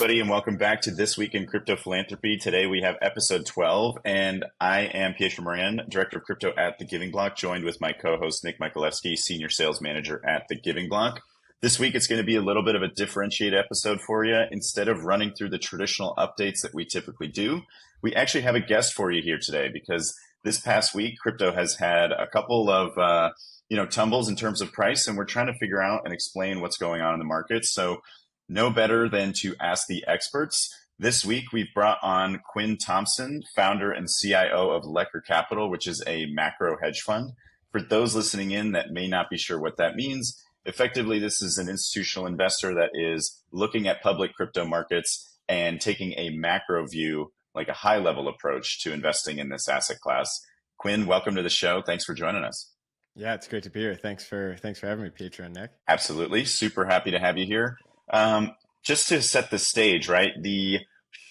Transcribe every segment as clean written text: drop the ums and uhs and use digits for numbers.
everybody, and welcome back to This Week in Crypto Philanthropy. Today we have episode 12, and I am Pietro Moran, Director of Crypto at The Giving Block, joined with my co-host Nick Mikhalevsky, Senior Sales Manager at The Giving Block. This week it's going to be a little bit of a differentiated episode for you. Instead of running through the traditional updates that we typically do, we actually have a guest for you here today because this past week crypto has had a couple of tumbles in terms of price, and we're trying to figure out and explain what's going on in the market. So no better than to ask the experts. This week, we've brought on Quinn Thompson, founder and CIO of Lekker Capital, which is a macro hedge fund. For those listening in that may not be sure what that means, effectively, this is an institutional investor that is looking at public crypto markets and taking a macro view, like a high-level approach to investing in this asset class. Quinn, welcome to the show. Thanks for joining us. Yeah, it's great to be here. Thanks for having me, Pietro and Nick. Absolutely. Super happy to have you here. Just to set the stage, right? The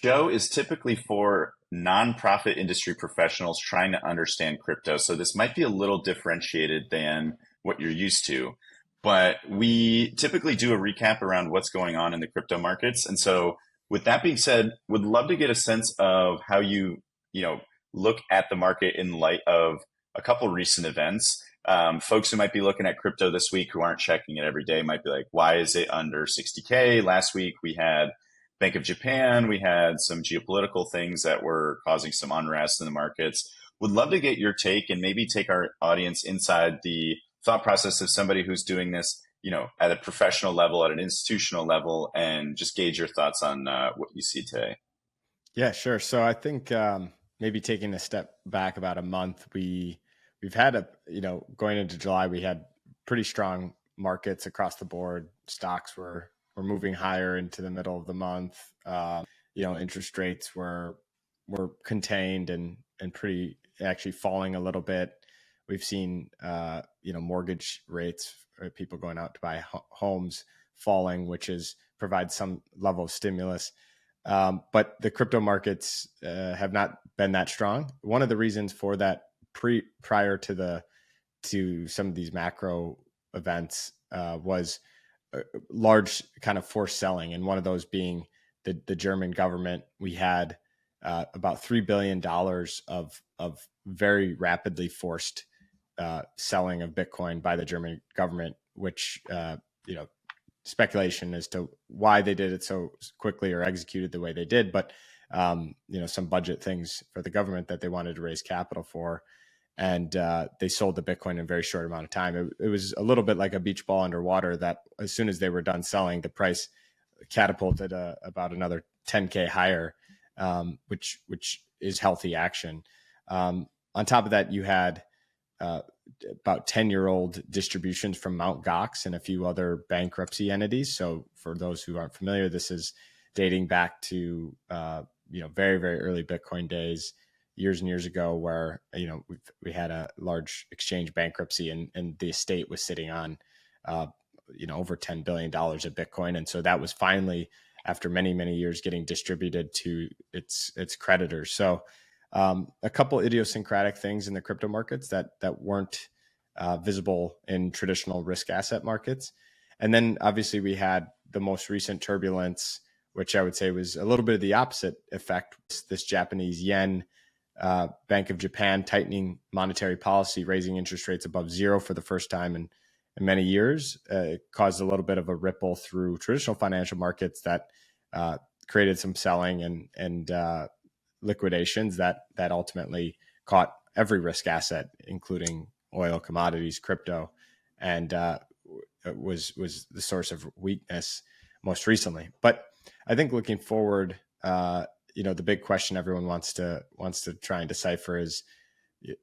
show is typically for nonprofit industry professionals trying to understand crypto. So this might be a little differentiated than what you're used to, but we typically do a recap around what's going on in the crypto markets. And so with that being said, would love to get a sense of how you look at the market in light of a couple recent events. Folks who might be looking at crypto this week who aren't checking it every day might be like, why is it under 60K? Last week we had Bank of Japan. We had some geopolitical things that were causing some unrest in the markets. Would love to get your take and maybe take our audience inside the thought process of somebody who's doing this, at a professional level, at an institutional level, and just gauge your thoughts on what you see today. Yeah, sure. So I think maybe taking a step back about a month, We've had going into July, we had pretty strong markets across the board. Stocks were moving higher into the middle of the month. Interest rates were contained and pretty actually falling a little bit. We've seen, mortgage rates, people going out to buy homes falling, which provides some level of stimulus. But the crypto markets have not been that strong. One of the reasons for that prior to some of these macro events was large kind of forced selling, and one of those being the German government. We had about $3 billion of very rapidly forced selling of Bitcoin by the German government, which speculation as to why they did it so quickly or executed the way they did, but some budget things for the government that they wanted to raise capital for. And they sold the Bitcoin in a very short amount of time. It was a little bit like a beach ball underwater that as soon as they were done selling, the price catapulted about another 10K higher, which is healthy action. On top of that, you had about 10-year-old distributions from Mt. Gox and a few other bankruptcy entities. So for those who aren't familiar, this is dating back to very, very early Bitcoin days, years and years ago, where we had a large exchange bankruptcy and the estate was sitting on over $10 billion of Bitcoin, and so that was finally, after many years, getting distributed to its creditors. So a couple idiosyncratic things in the crypto markets that weren't visible in traditional risk asset markets, and then obviously we had the most recent turbulence, which I would say was a little bit of the opposite effect. This Japanese yen. Bank of Japan tightening monetary policy, raising interest rates above zero for the first time in many years, caused a little bit of a ripple through traditional financial markets that created some selling and liquidations that ultimately caught every risk asset, including oil, commodities, crypto, and was the source of weakness most recently. But I think looking forward, the big question everyone wants to try and decipher is,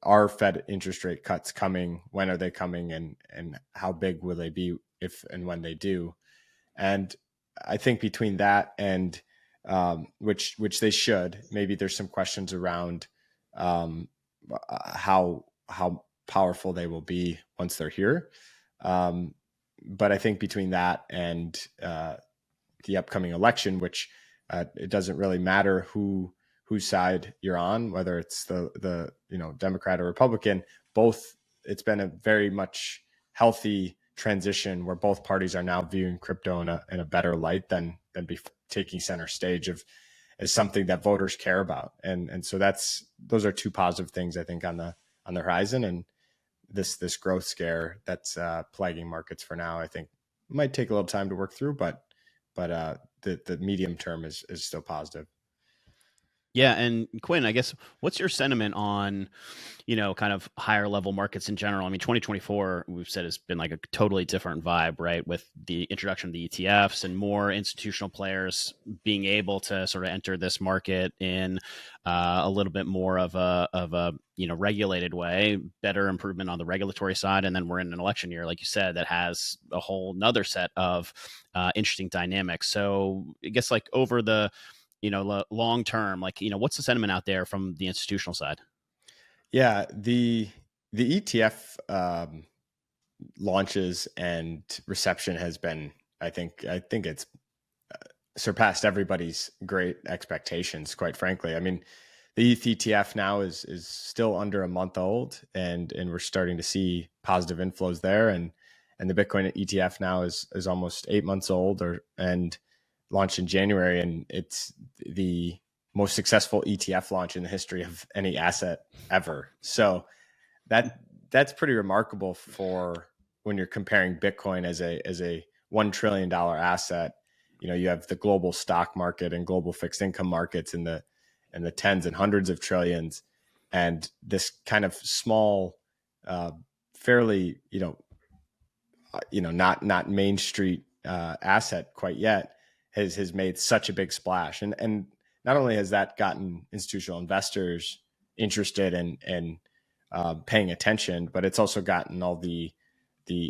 are Fed interest rate cuts coming? When are they coming? And how big will they be if and when they do? And I think between that and which they should, maybe there's some questions around how powerful they will be once they're here. But I think between that and the upcoming election, which it doesn't really matter whose side you're on, whether it's the Democrat or Republican. Both, it's been a very much healthy transition where both parties are now viewing crypto in a better light than before. taking center stage of as something that voters care about. And so those are two positive things I think on the horizon. And this growth scare that's plaguing markets for now, I think might take a little time to work through, but the medium term is still positive. Yeah. And Quinn, I guess, what's your sentiment on, kind of higher level markets in general? I mean, 2024, we've said, has been like a totally different vibe, right? With the introduction of the ETFs and more institutional players being able to sort of enter this market in a little bit more of a regulated way, better improvement on the regulatory side. And then we're in an election year, like you said, that has a whole nother set of interesting dynamics. So I guess like over the long term, like, what's the sentiment out there from the institutional side? Yeah, the ETF launches and reception has been, I think it's surpassed everybody's great expectations, quite frankly. I mean, the ETH ETF now is still under a month old, and we're starting to see positive inflows there, and the Bitcoin ETF now is almost 8 months old, and launched in January, and it's the most successful ETF launch in the history of any asset ever. So that's pretty remarkable for when you're comparing Bitcoin as a $1 trillion asset. You have the global stock market and global fixed income markets in the tens and hundreds of trillions, and this kind of small, fairly not Main Street asset quite yet has made such a big splash, and not only has that gotten institutional investors interested and paying attention, but it's also gotten all the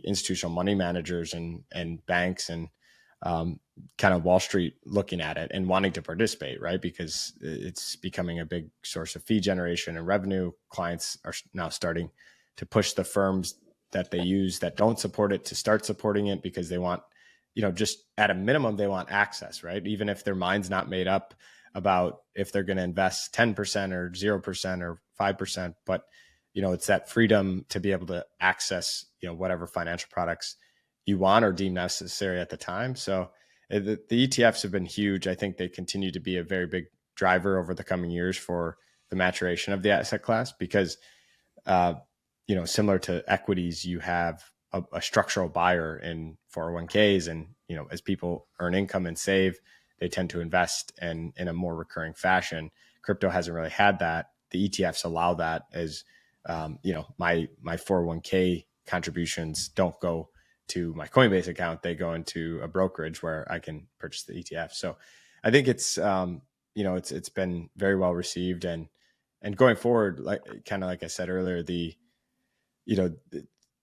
institutional money managers and banks and kind of Wall Street looking at it and wanting to participate, right? Because it's becoming a big source of fee generation and revenue. Clients are now starting to push the firms that they use that don't support it to start supporting it, because they want, just at a minimum, they want access, right? Even if their mind's not made up about if they're going to invest 10% or 0% or 5%, but it's that freedom to be able to access, whatever financial products you want or deem necessary at the time. So the ETFs have been huge. I think they continue to be a very big driver over the coming years for the maturation of the asset class, because, similar to equities, you have a structural buyer in 401ks, and, as people earn income and save, they tend to invest in a more recurring fashion. Crypto hasn't really had that. The ETFs allow that, as, my 401k contributions don't go to my Coinbase account. They go into a brokerage where I can purchase the ETF. So I think it's, it's been very well received, and going forward, like I said earlier, the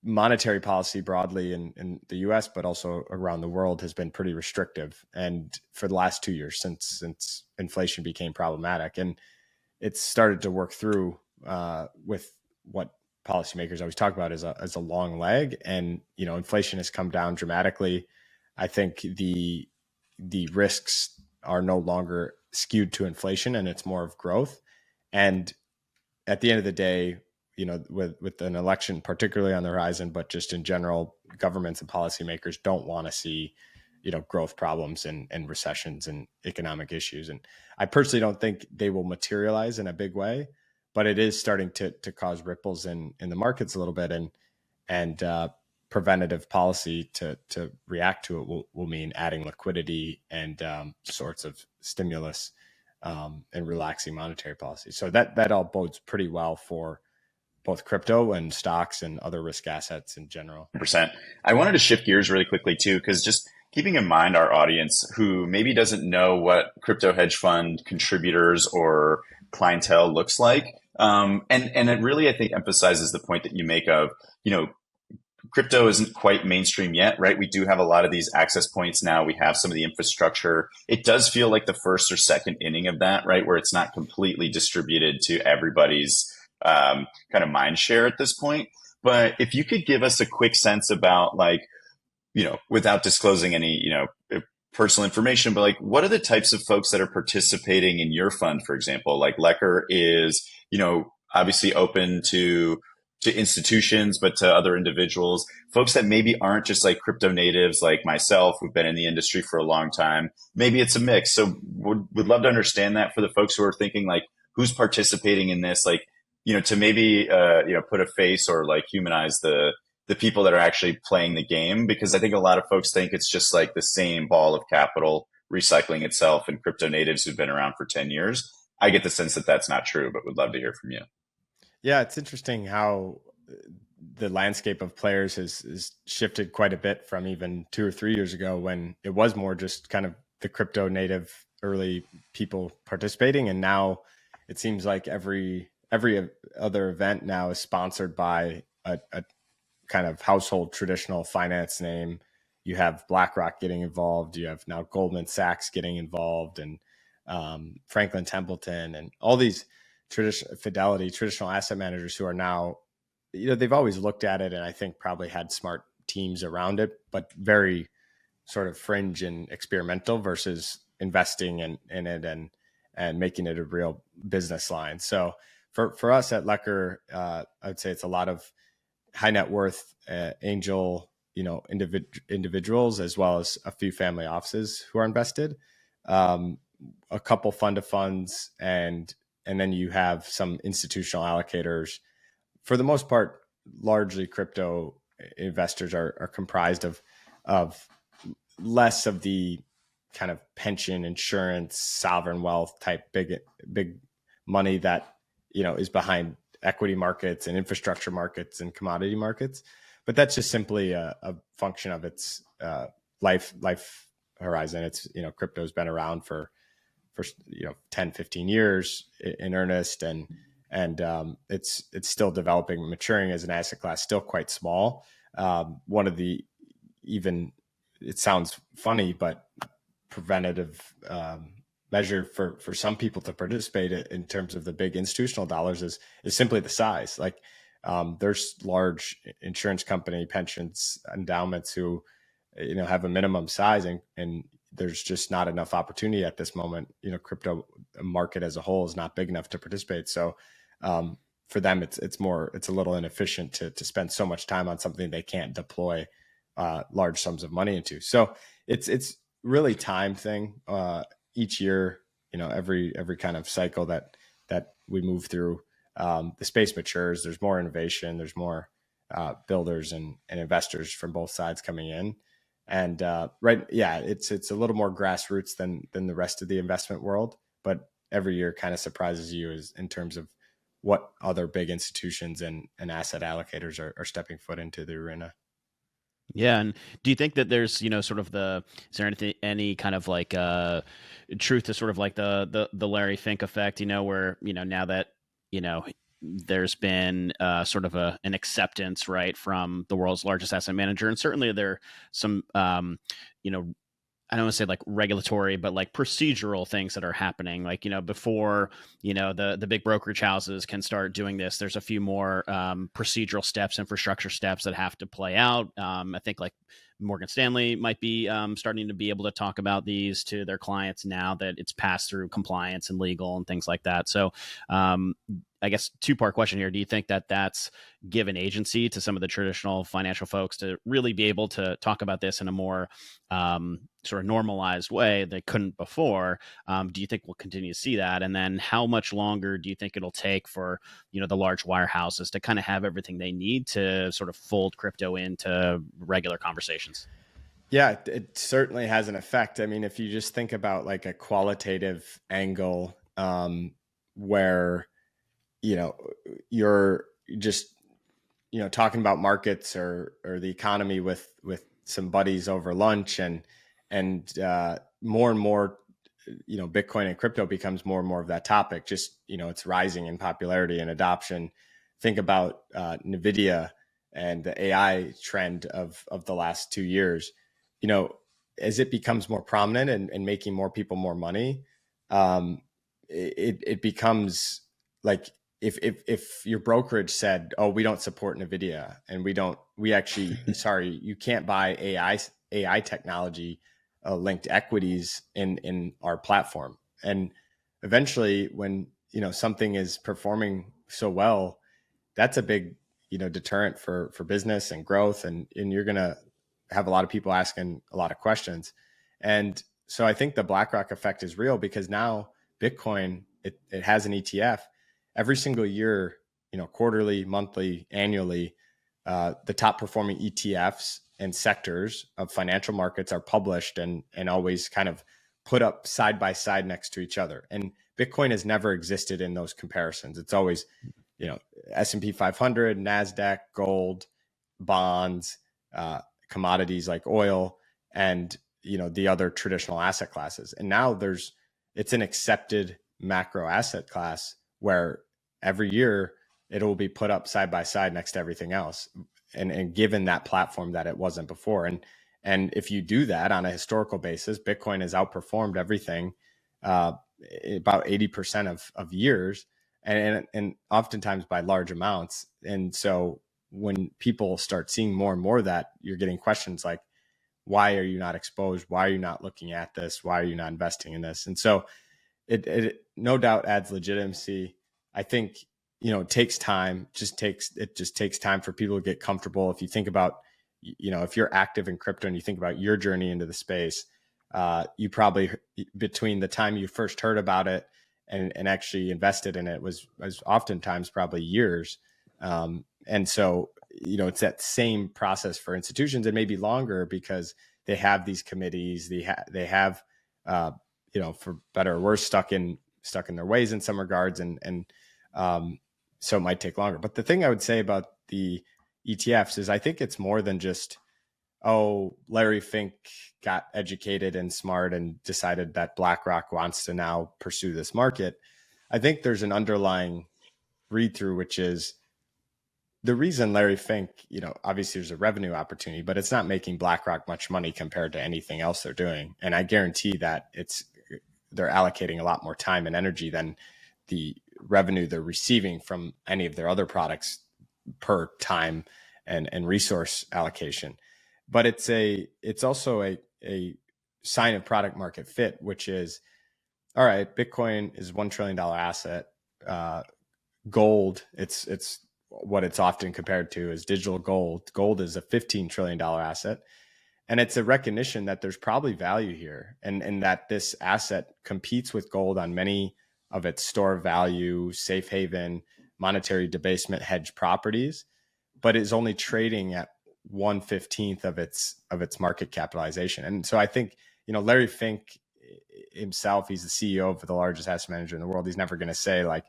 monetary policy broadly in the US, but also around the world, has been pretty restrictive. And for the last 2 years, since inflation became problematic, and it's started to work through with what policymakers always talk about as a long leg. And, inflation has come down dramatically. I think the risks are no longer skewed to inflation, and it's more of growth. And at the end of the day, with an election particularly on the horizon, but just in general, governments and policymakers don't want to see, growth problems and recessions and economic issues. And I personally don't think they will materialize in a big way, but it is starting to cause ripples in the markets a little bit, and preventative policy to react to it will mean adding liquidity and sorts of stimulus and relaxing monetary policy. So that all bodes pretty well for both crypto and stocks and other risk assets in general. 100%. I wanted to shift gears really quickly too, because just keeping in mind our audience who maybe doesn't know what crypto hedge fund contributors or clientele looks like. And it really, I think, emphasizes the point that you make of, crypto isn't quite mainstream yet, right? We do have a lot of these access points now. We have some of the infrastructure. It does feel like the first or second inning of that, right? Where it's not completely distributed to everybody's kind of mind share at this point. But if you could give us a quick sense about, like, without disclosing any, personal information, but like, what are the types of folks that are participating in your fund, for example? Like Lekker is, obviously open to to institutions, but to other individuals, folks that maybe aren't just like crypto natives like myself, who've been in the industry for a long time. Maybe it's a mix. So would love to understand that for the folks who are thinking like, who's participating in this, like, to maybe, put a face or like humanize the people that are actually playing the game. Because I think a lot of folks think it's just like the same ball of capital recycling itself and crypto natives who've been around for 10 years. I get the sense that that's not true, but would love to hear from you. Yeah, it's interesting how the landscape of players has shifted quite a bit from even 2 or 3 years ago, when it was more just kind of the crypto native early people participating. And now it seems like every other event now is sponsored by a kind of household traditional finance name. You have BlackRock getting involved. You have now Goldman Sachs getting involved, and Franklin Templeton, and all these traditional asset managers who are now, they've always looked at it and I think probably had smart teams around it, but very sort of fringe and experimental versus investing in it and making it a real business line. So for us at Lekker, I'd say it's a lot of high net worth angel, individuals, as well as a few family offices who are invested, a couple fund of funds, and then you have some institutional allocators. For the most part, largely crypto investors are comprised of less of the kind of pension, insurance, sovereign wealth type big money that is behind equity markets and infrastructure markets and commodity markets. But that's just simply a function of its life horizon. It's crypto's been around for 10, 15 years in earnest, and it's still developing, maturing as an asset class, still quite small. One of the, even, it sounds funny, but preventative measure for some people to participate in terms of the big institutional dollars is simply the size. Like there's large insurance company pensions endowments who have a minimum size, and there's just not enough opportunity at this moment. Crypto market as a whole is not big enough to participate. So for them, it's a little inefficient to spend so much time on something they can't deploy large sums of money into. So it's really time thing. Each year, every kind of cycle that we move through, the space matures. There's more innovation. There's more builders and investors from both sides coming in. And it's a little more grassroots than the rest of the investment world, but every year kind of surprises you in terms of what other big institutions and asset allocators are stepping foot into the arena. Yeah, and do you think that there's sort of is there any kind of like truth to sort of like the Larry Fink effect, where now that there's been sort of an acceptance, right, from the world's largest asset manager, and certainly there are some I don't want to say like regulatory, but like procedural things that are happening. Like, before, the big brokerage houses can start doing this, there's a few more procedural steps, infrastructure steps that have to play out. I think like Morgan Stanley might be starting to be able to talk about these to their clients now that it's passed through compliance and legal and things like that. So I guess two-part question here. Do you think that that's given agency to some of the traditional financial folks to really be able to talk about this in a more sort of normalized way they couldn't before? Do you think we'll continue to see that? And then how much longer do you think it'll take for, the large wirehouses to kind of have everything they need to sort of fold crypto into regular conversations? Yeah, it certainly has an effect. I mean, if you just think about like a qualitative angle, where you're just talking about markets or the economy with some buddies over lunch, and more and more Bitcoin and crypto becomes more and more of that topic. Just it's rising in popularity and adoption. Think about NVIDIA and the AI trend of the last 2 years. As it becomes more prominent and making more people more money, it becomes like, if your brokerage said, "Oh, we don't support NVIDIA, and we actually, sorry, you can't buy AI technology linked equities in our platform." And eventually, when something is performing so well, that's a big deterrent for business and growth, and you're going to have a lot of people asking a lot of questions. And so I think the BlackRock effect is real, because now Bitcoin, it has an ETF every single year, quarterly, monthly, annually. The top performing ETFs and sectors of financial markets are published and always kind of put up side by side next to each other. And Bitcoin has never existed in those comparisons. It's always, S&P 500, NASDAQ, gold, bonds, commodities like oil, and the other traditional asset classes. And now it's an accepted macro asset class where every year it will be put up side by side next to everything else, and given that platform that it wasn't before. And if you do that on a historical basis, Bitcoin has outperformed everything about 80% of years, and oftentimes by large amounts. And so when people start seeing more and more of that, you're getting questions like, why are you not exposed? Why are you not looking at this? Why are you not investing in this? And so it no doubt adds legitimacy. I think, it takes time. It just takes time for people to get comfortable. If you think about, if you're active in crypto and you think about your journey into the space, you probably, between the time you first heard about it and actually invested in it, was oftentimes probably years. And so, it's that same process for institutions, and maybe longer, because they have these committees, they have, for better or worse, stuck in their ways in some regards. And so it might take longer. But the thing I would say about the ETFs is, I think it's more than just, Larry Fink got educated and smart and decided that BlackRock wants to now pursue this market. I think there's an underlying read through, which is the reason Larry Fink, obviously there's a revenue opportunity, but it's not making BlackRock much money compared to anything else they're doing. And I guarantee that they're allocating a lot more time and energy than the revenue they're receiving from any of their other products per time and resource allocation. But it's also a sign of product market fit, which is, all right, Bitcoin is $1 trillion asset. Gold, it's what it's often compared to as digital gold. Gold is a $15 trillion asset. And it's a recognition that there's probably value here, and that this asset competes with gold on many of its store of value, safe haven, monetary debasement hedge properties, but is only trading at 1/15 of its market capitalization. And so I think, Larry Fink himself, he's the CEO of the largest asset manager in the world. He's never going to say like,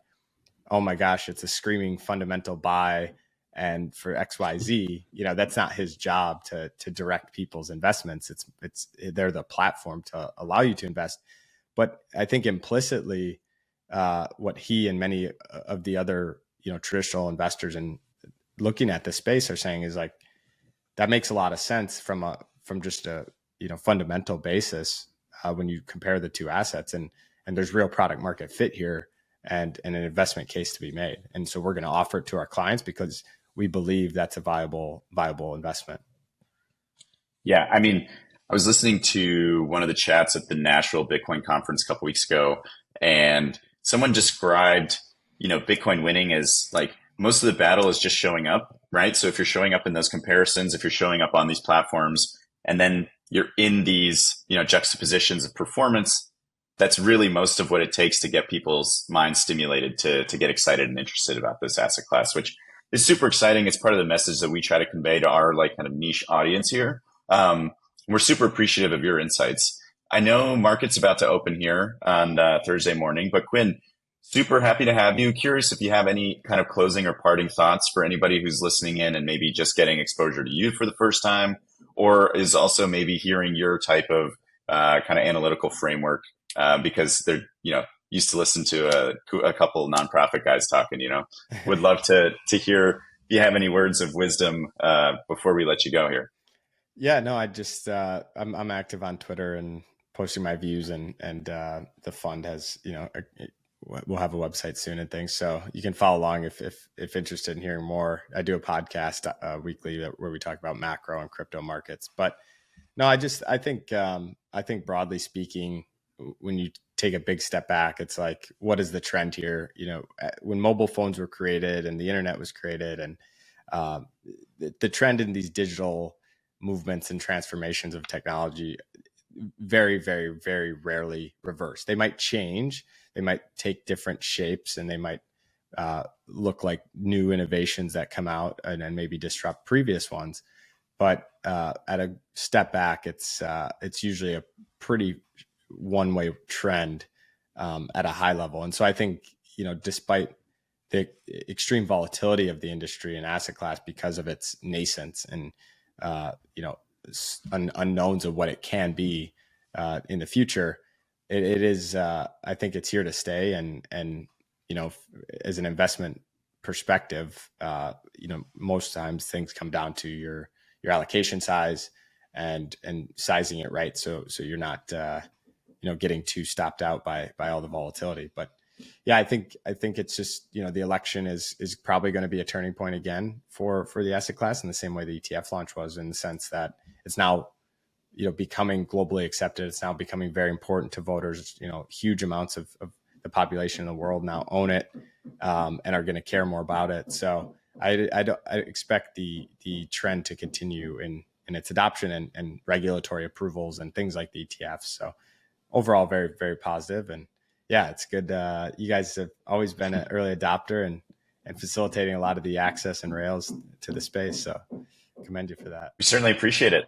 oh my gosh, it's a screaming fundamental buy, and for XYZ, that's not his job to direct people's investments. They're the platform to allow you to invest. But I think implicitly, what he and many of the other, traditional investors and looking at the space are saying is like, that makes a lot of sense from just a, fundamental basis, when you compare the two assets, and there's real product market fit here, and an investment case to be made. And so we're going to offer it to our clients because we believe that's a viable investment. Yeah. I mean, I was listening to one of the chats at the Nashville Bitcoin conference a couple weeks ago, and someone described, Bitcoin winning as like, most of the battle is just showing up, right? So if you're showing up in those comparisons, if you're showing up on these platforms, and then you're in these, juxtapositions of performance, that's really most of what it takes to get people's minds stimulated to get excited and interested about this asset class, which is super exciting. It's part of the message that we try to convey to our like kind of niche audience here. We're super appreciative of your insights. I know market's about to open here on Thursday morning, but Quinn, super happy to have you. Curious if you have any kind of closing or parting thoughts for anybody who's listening in and maybe just getting exposure to you for the first time, or is also maybe hearing your type of kind of analytical framework, because they're, used to listen to a couple nonprofit guys talking, would love to hear if you have any words of wisdom before we let you go here. Yeah, no, I just, I'm active on Twitter and posting my views, and the fund has, we'll have a website soon and things. So you can follow along if interested in hearing more. I do a podcast weekly where we talk about macro and crypto markets. But no, I think broadly speaking, when you take a big step back, it's like, what is the trend here? When mobile phones were created and the internet was created, and the trend in these digital movements and transformations of technology very, very, very rarely reverse. They might change, they might take different shapes, and they might look like new innovations that come out and maybe disrupt previous ones. But at a step back, it's usually a pretty one-way trend at a high level. And so I think, despite the extreme volatility of the industry and asset class because of its nascence and unknowns of what it can be in the future, it is I think it's here to stay. And as an investment perspective, most times things come down to your allocation size and sizing it right, so you're not getting too stopped out by all the volatility. But yeah, I think it's just, the election is probably going to be a turning point again for the asset class in the same way the ETF launch was, in the sense that it's now becoming globally accepted. It's now becoming very important to voters. Huge amounts of the population in the world now own it and are going to care more about it. So I expect the trend to continue in its adoption and regulatory approvals and things like the ETFs. So overall, very, very positive. And yeah, it's good. You guys have always been an early adopter and facilitating a lot of the access and rails to the space. So commend you for that. We certainly appreciate it.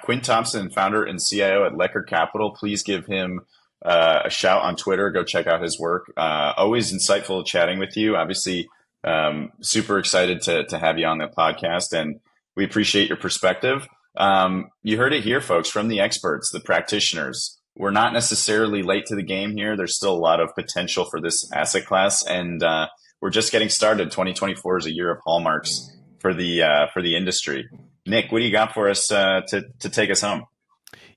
Quinn Thompson, founder and CIO at Lekker Capital. Please give him a shout on Twitter. Go check out his work. Always insightful chatting with you. Obviously, super excited to have you on the podcast, and we appreciate your perspective. You heard it here, folks, from the experts, the practitioners. We're not necessarily late to the game here. There's still a lot of potential for this asset class, and we're just getting started. 2024 is a year of hallmarks for the industry. Nick, what do you got for us to take us home?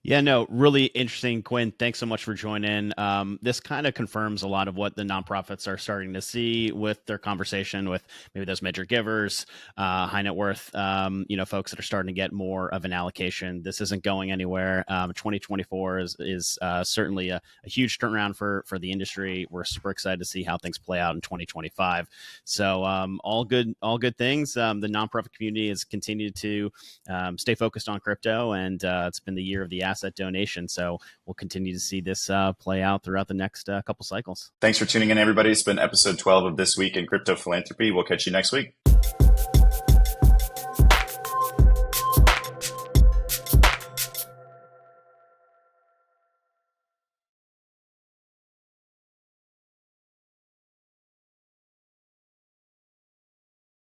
Yeah, no, really interesting, Quinn. Thanks so much for joining. This kind of confirms a lot of what the nonprofits are starting to see with their conversation with maybe those major givers, high net worth, folks that are starting to get more of an allocation. This isn't going anywhere. 2024 is certainly a huge turnaround for the industry. We're super excited to see how things play out in 2025. So all good things. The nonprofit community has continued to stay focused on crypto, and it's been the year of the asset donation. So we'll continue to see this play out throughout the next couple cycles. Thanks for tuning in, everybody. It's been episode 12 of This Week in Crypto Philanthropy. We'll catch you next week.